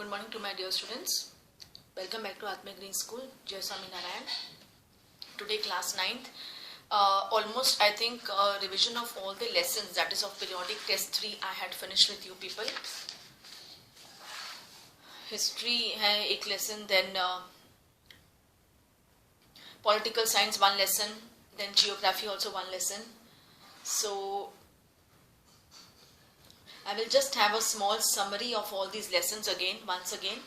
Good morning to my dear students. Welcome back to Atma Green School, Jai Swami Narayan. Today class 9th. Almost I think revision of all the lessons, that is of periodic test 3 I had finished with you people. History है एक lesson, then political science one lesson, then geography also one lesson. So I will just have a small summary of all these lessons once again.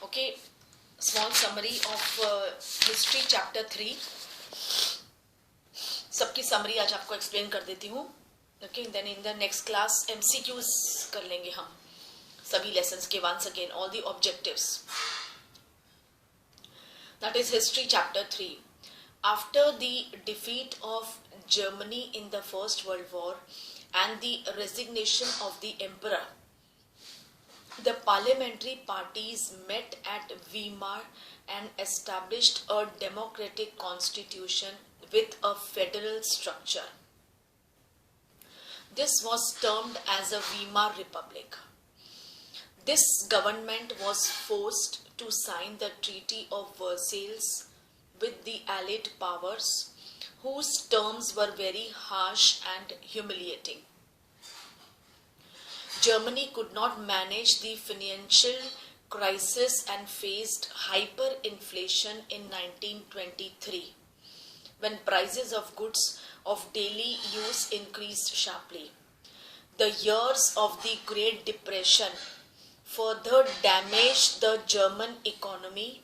Okay, small summary of history chapter 3. सबकी summary आज आपको explain कर देती हूँ. Okay, then in the next class MCQs कर लेंगे हम सभी lessons के once again, all the objectives. That is history chapter 3. After the defeat of Germany in the First World War and the resignation of the emperor, the parliamentary parties met at Weimar and established a democratic constitution with a federal structure. This was termed as a Weimar Republic. This government was forced to sign the Treaty of Versailles with the Allied powers, whose terms were very harsh and humiliating. Germany could not manage the financial crisis and faced hyperinflation in 1923, when prices of goods of daily use increased sharply. The years of the Great Depression further damaged the German economy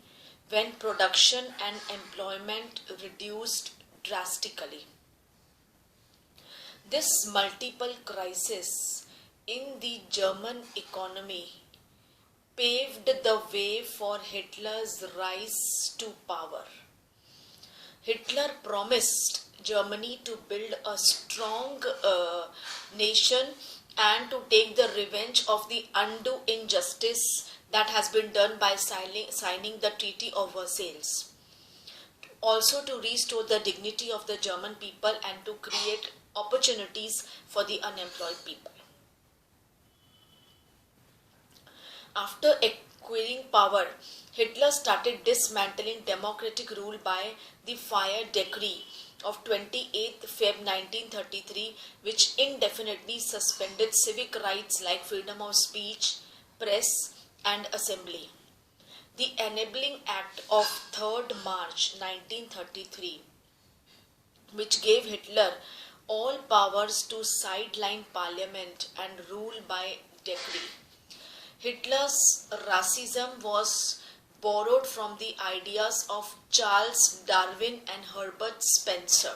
when production and employment reduced drastically. This multiple crisis in the German economy paved the way for Hitler's rise to power. Hitler promised Germany to build a strong nation and to take the revenge of the undue injustice that has been done by signing the Treaty of Versailles. Also to restore the dignity of the German people and to create opportunities for the unemployed people. After acquiring power, Hitler started dismantling democratic rule by the Fire Decree of 28th Feb 1933, which indefinitely suspended civic rights like freedom of speech, press and assembly. The Enabling Act of 3rd March 1933, which gave Hitler all powers to sideline parliament and rule by decree. Hitler's racism was borrowed from the ideas of Charles Darwin and Herbert Spencer.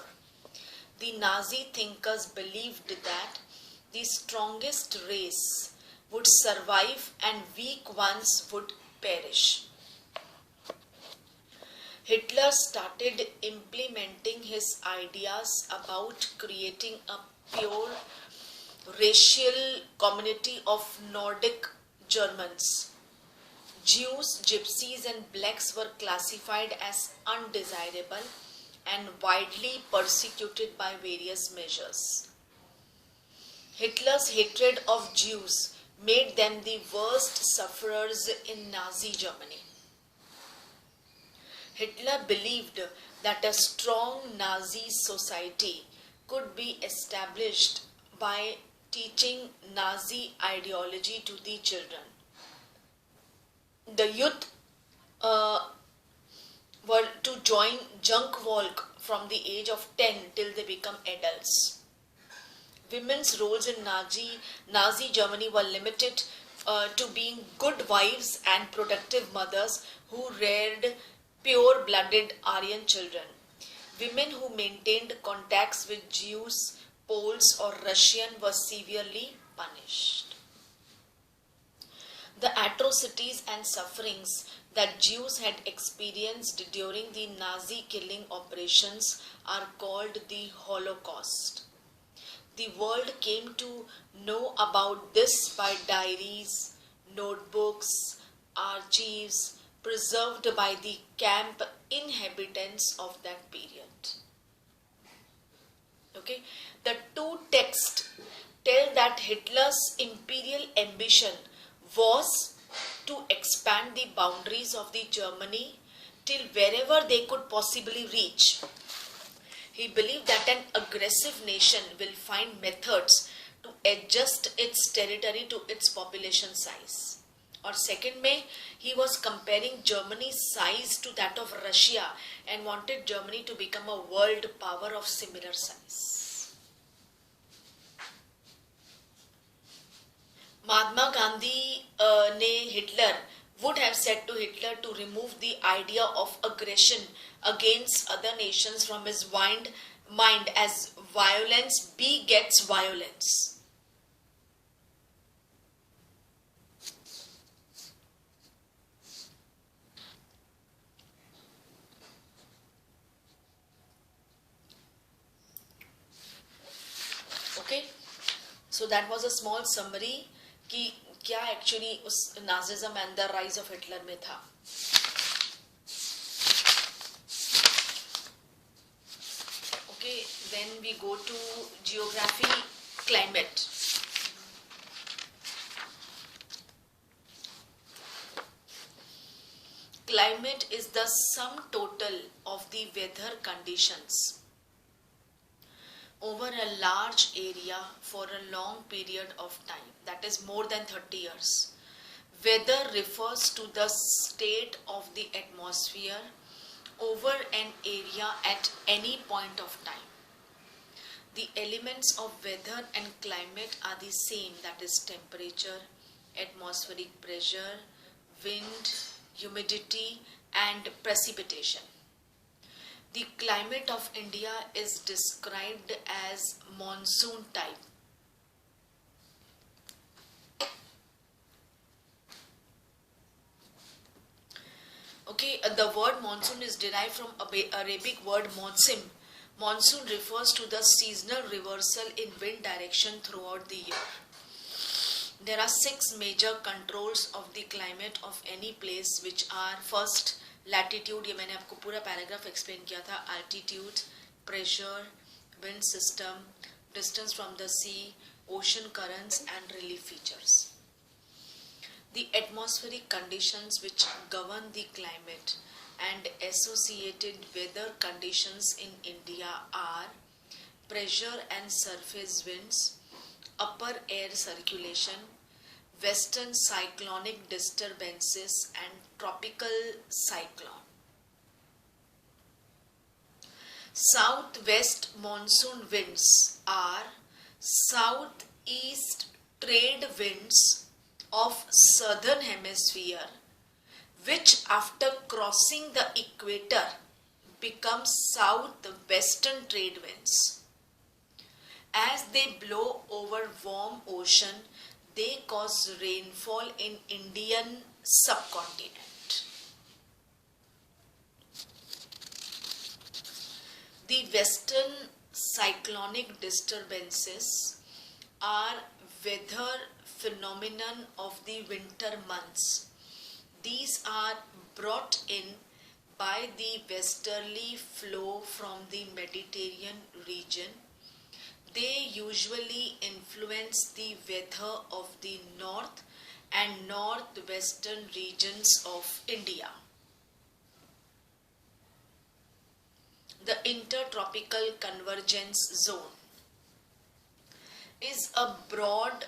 The Nazi thinkers believed that the strongest race would survive and weak ones would perish. Hitler started implementing his ideas about creating a pure racial community of Nordic Germans. Jews, Gypsies and blacks were classified as undesirable and widely persecuted by various measures. Hitler's hatred of Jews made them the worst sufferers in Nazi Germany. Hitler believed that a strong Nazi society could be established by teaching Nazi ideology to the children. The youth were to join junk walk from the age of 10 till they become adults. Women's roles in Nazi Germany were limited to being good wives and productive mothers who reared pure-blooded Aryan children. Women who maintained contacts with Jews, Poles or Russian were severely punished. The atrocities and sufferings that Jews had experienced during the Nazi killing operations are called the Holocaust. The world came to know about this by diaries, notebooks, preserved by the camp inhabitants of that period. Okay, the two texts tell that Hitler's imperial ambition was to expand the boundaries of the Germany till wherever they could possibly reach. He believed that an aggressive nation will find methods to adjust its territory to its population size. Or second May, he was comparing Germany's size to that of Russia and wanted Germany to become a world power of similar size. Mahatma Gandhi Hitler would have said to Hitler to remove the idea of aggression against other nations from his mind as violence begets violence. Okay, so that was a small summary कि क्या actually उस Nazism and the rise of Hitler में था. Okay, then we go to geography, climate. Climate is the sum total of the weather conditions over a large area for a long period of time, that is more than 30 years. Weather refers to the state of the atmosphere over an area at any point of time. The elements of weather and climate are the same, that is temperature, atmospheric pressure, wind, humidity and precipitation. The climate of India is described as monsoon type. Okay, the word monsoon is derived from Arabic word monsim. Monsoon refers to the seasonal reversal in wind direction throughout the year. There are 6 major controls of the climate of any place, which are first latitude, ये मैंने आपको पूरा paragraph explain किया था. Altitude, pressure, wind system, distance from the sea, ocean currents and relief features. The atmospheric conditions which govern the climate and associated weather conditions in India are pressure and surface winds, upper air circulation, western cyclonic disturbances and tropical cyclone. Southwest monsoon winds are southeast trade winds of southern hemisphere, which after crossing the equator become southwestern trade winds. As they blow over warm ocean, they cause rainfall in Indian subcontinent. The western cyclonic disturbances are weather phenomenon of the winter months. These are brought in by the westerly flow from the Mediterranean region. They usually influence the weather of the north and northwestern regions of India. The intertropical convergence zone is a broad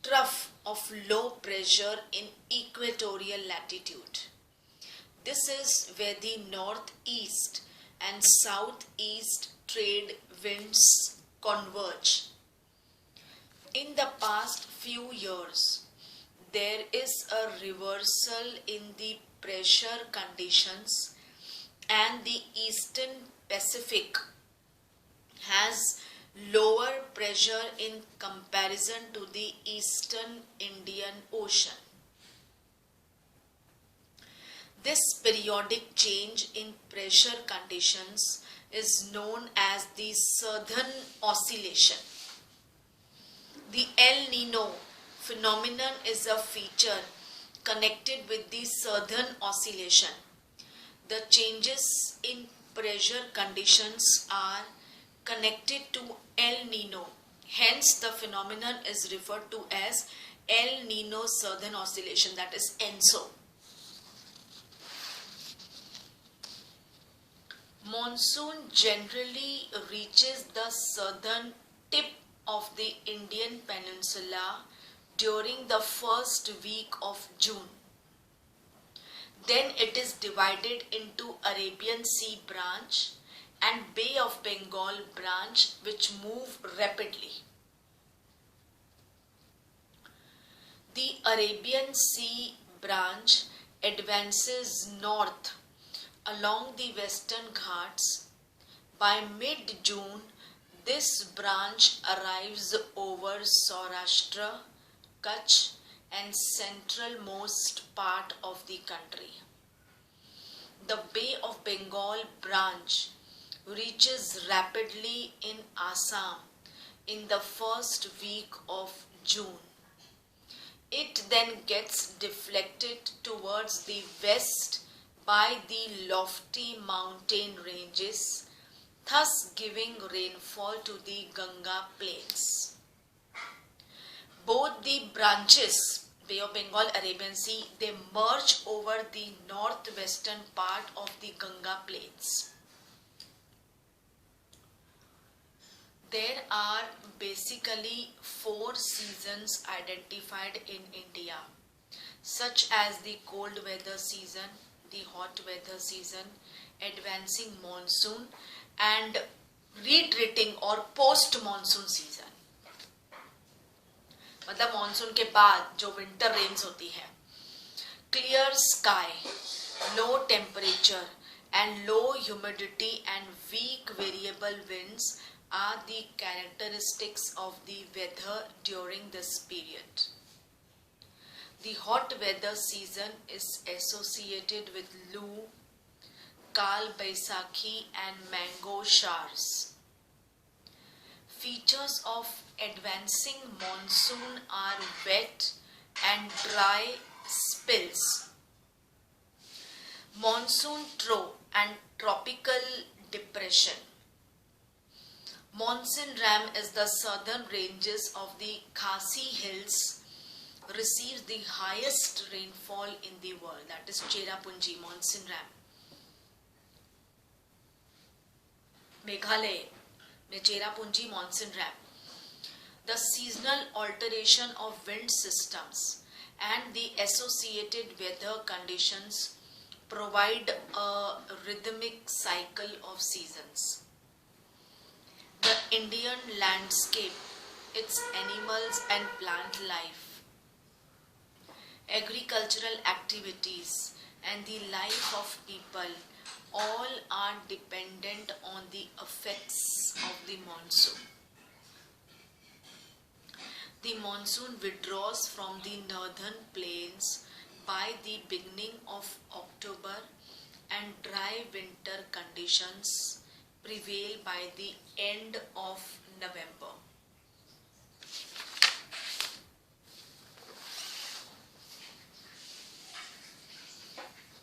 trough of low pressure in equatorial latitude. This is where the northeast and southeast trade winds converge. In the past few years, there is a reversal in the pressure conditions, and the eastern Pacific has lower pressure in comparison to the eastern Indian Ocean. This periodic change in pressure conditions is known as the Southern Oscillation. The El Nino phenomenon is a feature connected with the Southern Oscillation. The changes in pressure conditions are connected to El Nino. Hence, the phenomenon is referred to as El Nino Southern Oscillation, that is ENSO. Monsoon generally reaches the southern tip of the Indian peninsula during the first week of June. Then it is divided into Arabian Sea branch and Bay of Bengal branch, which move rapidly. The Arabian Sea branch advances north along the Western Ghats. By mid-June, this branch arrives over Saurashtra, Kutch and central-most part of the country. The Bay of Bengal branch reaches rapidly in Assam in the first week of June. It then gets deflected towards the west by the lofty mountain ranges, thus giving rainfall to the Ganga plains. Both the branches, Bay of Bengal, Arabian Sea, they merge over the northwestern part of the Ganga plains. There are basically 4 seasons identified in India, such as the cold weather season, the hot weather season, advancing monsoon and retreating or post monsoon season. मतलब monsoon के बाद जो winter rains होती है. Clear sky, low temperature and low humidity and weak variable winds are the characteristics of the weather during this period. The hot weather season is associated with Loo, Kal Baisakhi and mango showers. Features of advancing monsoon are wet and dry spills. Monsoon trough and tropical depression. Monsoon ram is the southern ranges of the Khasi Hills, receives the highest rainfall in the world, that is Cherrapunji monsoon ram. Meghalaya में Cherrapunji monsoon ram. The seasonal alteration of wind systems and the associated weather conditions provide a rhythmic cycle of seasons. The Indian landscape, its animals and plant life, agricultural activities and the life of people all are dependent on the effects of the monsoon. The monsoon withdraws from the northern plains by the beginning of October and dry winter conditions prevail by the end of November.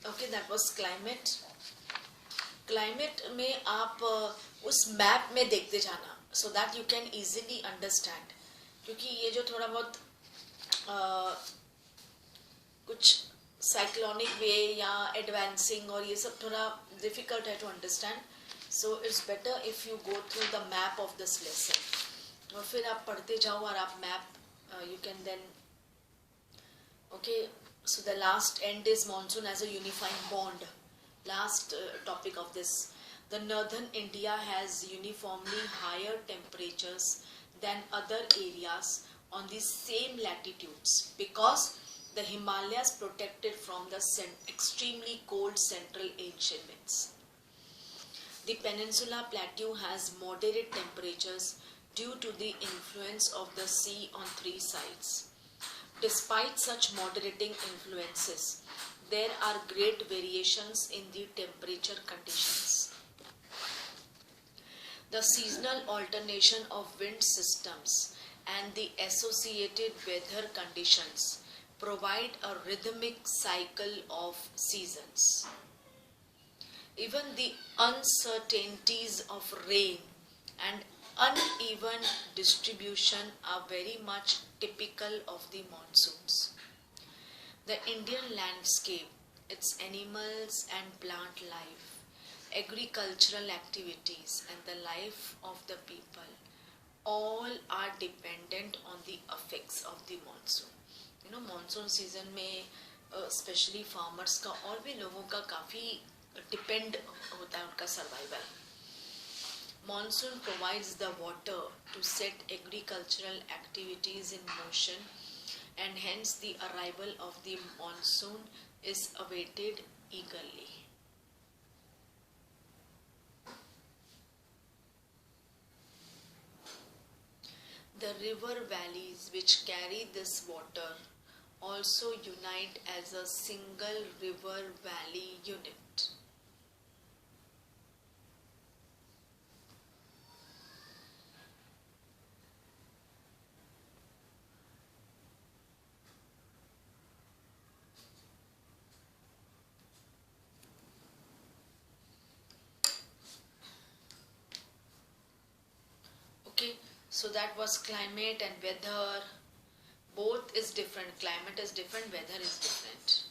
Okay, that was climate. Climate में आप उस map में देखते जाना so that you can easily understand, क्योंकि ये जो थोड़ा बहुत कुछ साइक्लोनिक वे या एडवांसिंग और ये सब थोड़ा डिफिकल्ट है to understand. So it's better if you go through the map of this lesson और फिर आप पढ़ते जाओ और आप map you can then. Okay, so the last end is monsoon as a unifying bond. Last topic of this. The northern India has uniformly higher temperatures than other areas on the same latitudes because the Himalayas protected from the extremely cold central Asian winds. The peninsula plateau has moderate temperatures due to the influence of the sea on 3 sides. Despite such moderating influences, there are great variations in the temperature conditions. The seasonal alternation of wind systems and the associated weather conditions provide a rhythmic cycle of seasons. Even the uncertainties of rain and uneven distribution are very much typical of the monsoons. The Indian landscape, its animals and plant life, agricultural activities, and the life of the people all are dependent on the effects of the monsoon. Monsoon season में specially farmers का और भी लोगों का काफ़ी depend होता है उनका survival. Monsoon provides the water to set agricultural activities in motion, and hence the arrival of the monsoon is awaited eagerly. The river valleys which carry this water also unite as a single river valley unit. Okay, so that was climate and weather. Both is different. Climate is different, weather is different.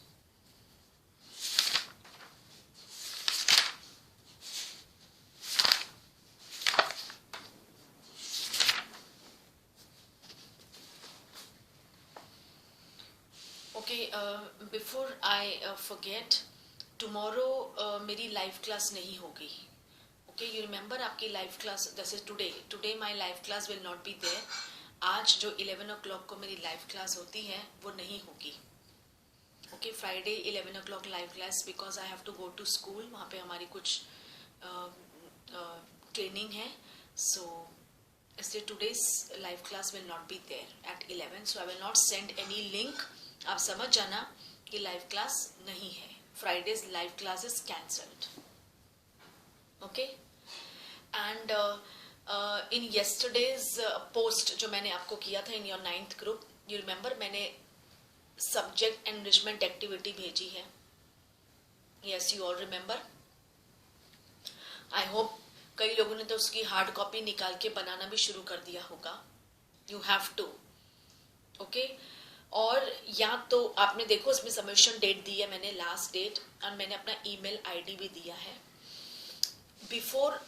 Okay, before I forget, tomorrow मेरी live class नहीं होगी. Okay, you remember आपकी live class, this is today my live class will not be there. आज जो 11 o'clock को मेरी live class होती है वो नहीं होगी. Okay, Friday 11 o'clock live class because I have to go to school. वहाँ पे हमारी कुछ training है. So इसलिए today's live class will not be there at 11. So I will not send any link. आप समझ जाना कि live class नहीं है. Friday's live class is cancelled. Okay, and in yesterday's post जो मैंने आपको किया था in your 9th group, you remember मैंने subject enrichment activity भेजी है. Yes, you all remember. I hope कई लोगों ने तो उसकी hard copy निकाल के बनाना भी शुरू कर दिया होगा. You have to. Okay, और या तो आपने देखो इसमें सबमिशन डेट दी है मैंने, लास्ट डेट, और मैंने अपना ईमेल आईडी भी दिया है. बिफोर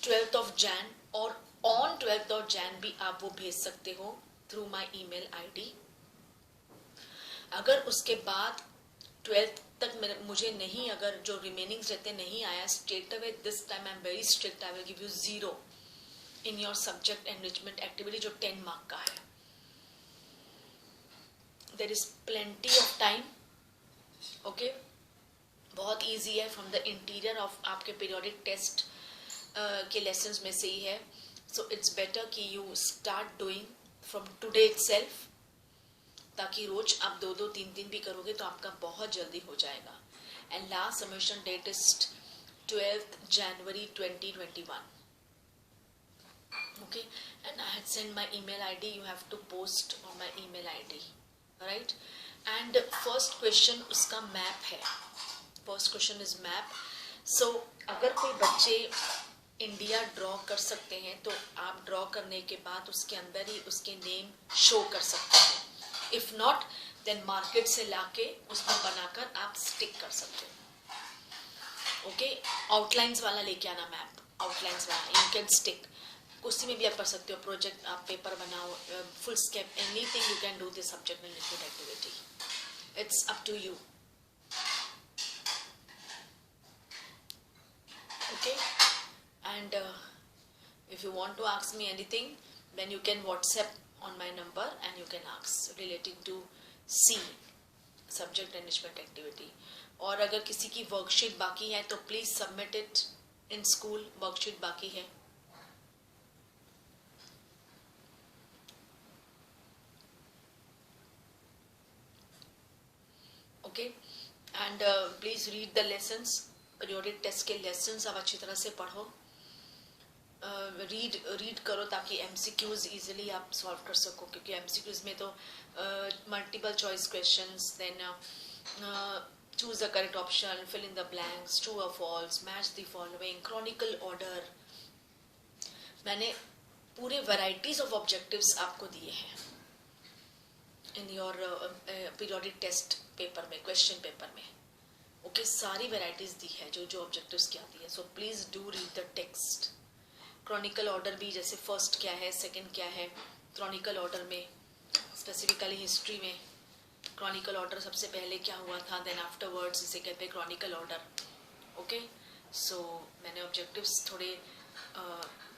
12th of Jan और ऑन 12th of Jan भी आप वो भेज सकते हो थ्रू माई ईमेल आईडी. अगर उसके बाद 12th तक मुझे नहीं, अगर जो रिमेनिंग्स रहते नहीं आया, straight away this time I am very strict, I will give you 0 in your subject enrichment activity जो 10 मार्क का है. There is plenty of time. Okay, बहुत ईजी है, फ्रॉम द इंटीरियर ऑफ आपके पीरियोडिक टेस्ट के lessons में से ही है. सो इट्स बेटर कि you start doing from today itself, ताकि रोज आप 2-2, 3-3 भी करोगे तो आपका बहुत जल्दी हो जाएगा. And last submission date is 12th January 2021. Okay, and I had sent my email ID. You have to post on my email ID, right? And first question उसका map है. First question is map. So अगर कोई बच्चे India draw कर सकते हैं तो आप ड्रॉ करने के बाद उसके अंदर ही उसके नेम शो कर सकते हैं. इफ नॉट देन मार्केट से लाके उसमें बनाकर आप स्टिक कर सकते हो. ओके, आउटलाइंस वाला लेके आना मैप, आउटलाइंस वाला यू कैन स्टिक. उसी में भी आप कर सकते हो, प्रोजेक्ट आप पेपर बनाओ, foolscap, anything you can do this subject related activity. It's up to you. Okay, and if you want to ask me anything, then you can WhatsApp on my number and you can ask relating to C, subject enrichment activity. और अगर किसी की worksheet बाकी है तो please submit it in school. Worksheet बाकी है. Okay, and please read the lessons. Periodic test के लेसन्स आप अच्छी तरह से पढ़ो, रीड करो, ताकि एमसीक्यूज इजीली आप सॉल्व कर सको. क्योंकि एमसीक्यूज में तो multiple choice questions, then choose the correct option, fill in the blanks, true और false, match the following, chronicle order, मैंने पूरे वैराइटीज ऑफ ऑब्जेक्टिव्स आपको दिए हैं in your periodic test paper में, क्वेश्चन पेपर में। ओके, सारी वैराइटीज दी है जो जो ऑब्जेक्टिव्स क्या दी है। So please do read the text. Chronicle order भी, जैसे फर्स्ट क्या है, सेकंड क्या है, क्रॉनिकल ऑर्डर में स्पेसिफिकली हिस्ट्री में क्रॉनिकल ऑर्डर सबसे पहले क्या हुआ था, देन आफ्टरवर्ड्स इसे कहते हैं क्रॉनिकल ऑर्डर। ओके, सो मैंने ऑब्जेक्टिव्स थोड़े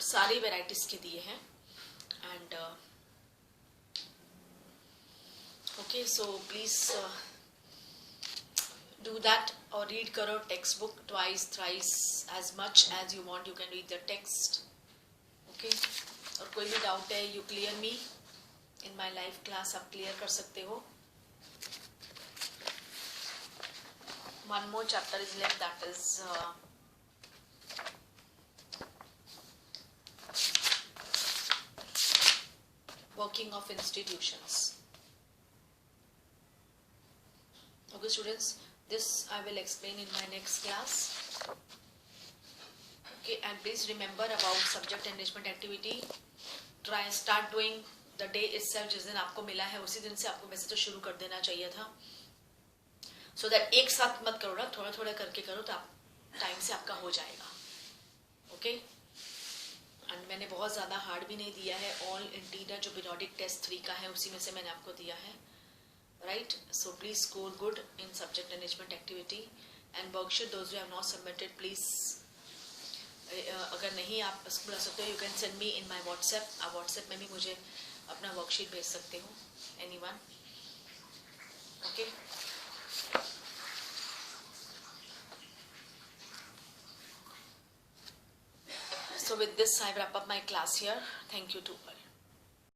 सारी वैराइटीज के दिए हैं and okay, so please do that or read करो text book twice thrice as much as you want, you can read the text. Okay, और कोई भी डाउट है you clear me in my live class, आप clear कर सकते हो। one more chapter is left, that is working of institutions. Okay students, this I will explain in my next class. Okay, and please remember about subject enrichment activity. Try start doing the day itself, जिस दिन आपको मिला है उसी दिन से आपको वैसे तो शुरू कर देना चाहिए था, so that एक साथ मत करो ना, थोड़ा थोड़ा करके करो तो आप टाइम से आपका हो जाएगा। ओके, एंड मैंने बहुत ज़्यादा हार्ड भी नहीं दिया है, ऑल इंटीरियर जो पीरियोडिक टेस्ट 3 का है उसी में से मैंने आपको दिया है, right? So please score good in subject enrichment activity and worksheet those who have not submitted please अगर नहीं आप बुला सकते हो, you can send me in my WhatsApp। आप WhatsApp में भी मुझे अपना वर्कशीट भेज सकते हो, anyone। okay, so with this I wrap up my class here. Thank you to all.